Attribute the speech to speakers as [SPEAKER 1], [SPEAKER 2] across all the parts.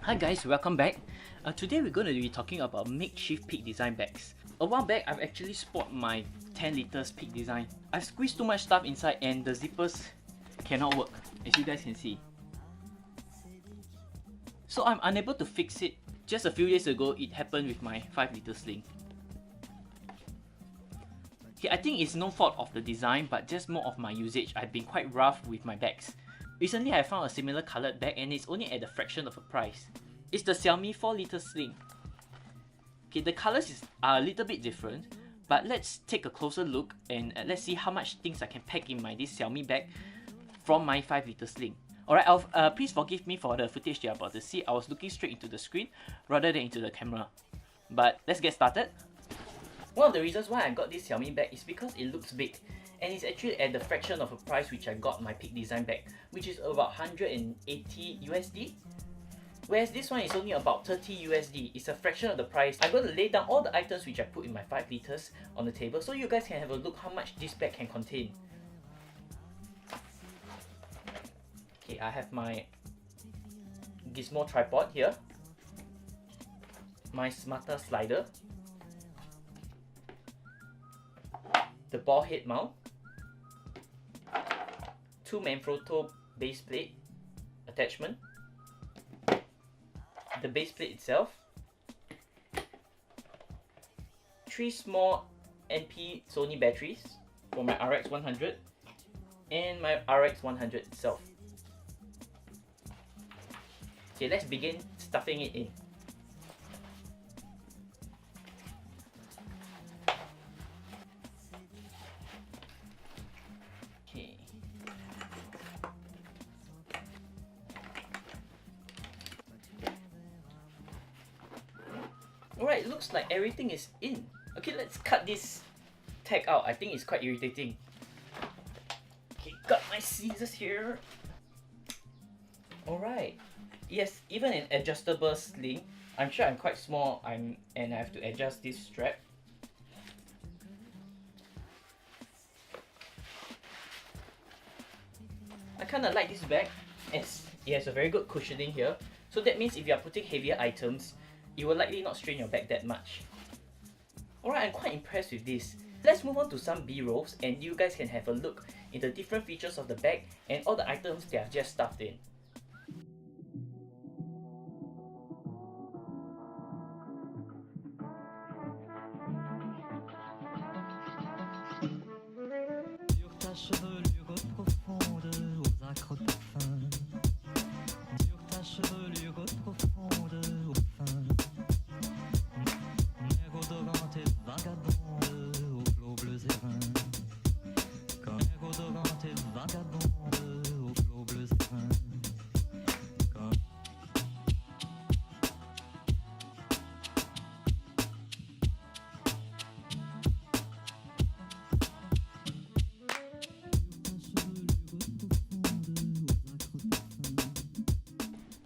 [SPEAKER 1] Hi guys, welcome back. Today we're going to be talking about makeshift peak design bags. A while back, I've actually spotted my 10 liters peak design. I've squeezed too much stuff inside and the zippers cannot work, as you guys can see. So I'm unable to fix it. Just a few days ago, it happened with my 5 liter sling. Okay, I think it's no fault of the design, but just more of my usage. I've been quite rough with my bags. Recently, I found a similar colored bag and it's only at a fraction of a price. It's the XIAOMI 4 liter sling. Okay, the colors are a little bit different, but let's take a closer look and let's see how much things I can pack in this XIAOMI bag from my 5 liter sling. Alright, please forgive me for the footage you're about to see. I was looking straight into the screen rather than into the camera. But let's get started. One of the reasons why I got this XIAOMI bag is because it looks big. And it's actually at the fraction of a price which I got my peak design bag, which is about 180 USD. Whereas this one is only about 30 USD. It's a fraction of the price. I'm going to lay down all the items which I put in my 5 liters on the table so you guys can have a look how much this bag can contain. Okay, I have my gizmo tripod here, my smarter slider, the ball head mount, 2 Manfrotto base plate attachment, the base plate itself, 3 small NP Sony batteries for my RX 100 and my RX 100 itself. Okay, let's begin stuffing it in. Okay. Alright, looks like everything is in. Okay, let's cut this tag out. I think it's quite irritating. Okay, got my scissors here. Alright. Yes, even an adjustable sling. I'm sure I'm quite small and I have to adjust this strap. I kinda like this bag as it has a very good cushioning here. So that means if you are putting heavier items, it will likely not strain your bag that much. Alright, I'm quite impressed with this. Let's move on to some B-rolls and you guys can have a look in the different features of the bag and all the items they have just stuffed in.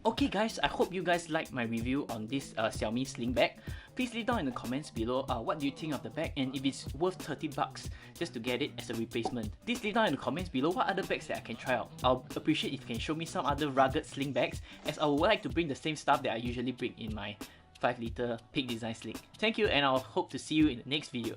[SPEAKER 1] Okay guys, I hope you guys liked my review on this XIAOMI sling bag. Please leave down in the comments below what do you think of the bag and if it's worth 30 bucks just to get it as a replacement. Please leave down in the comments below what other bags that I can try out. I'll appreciate if you can show me some other rugged sling bags as I would like to bring the same stuff that I usually bring in my 5 liter peak design sling. Thank you and I'll hope to see you in the next video.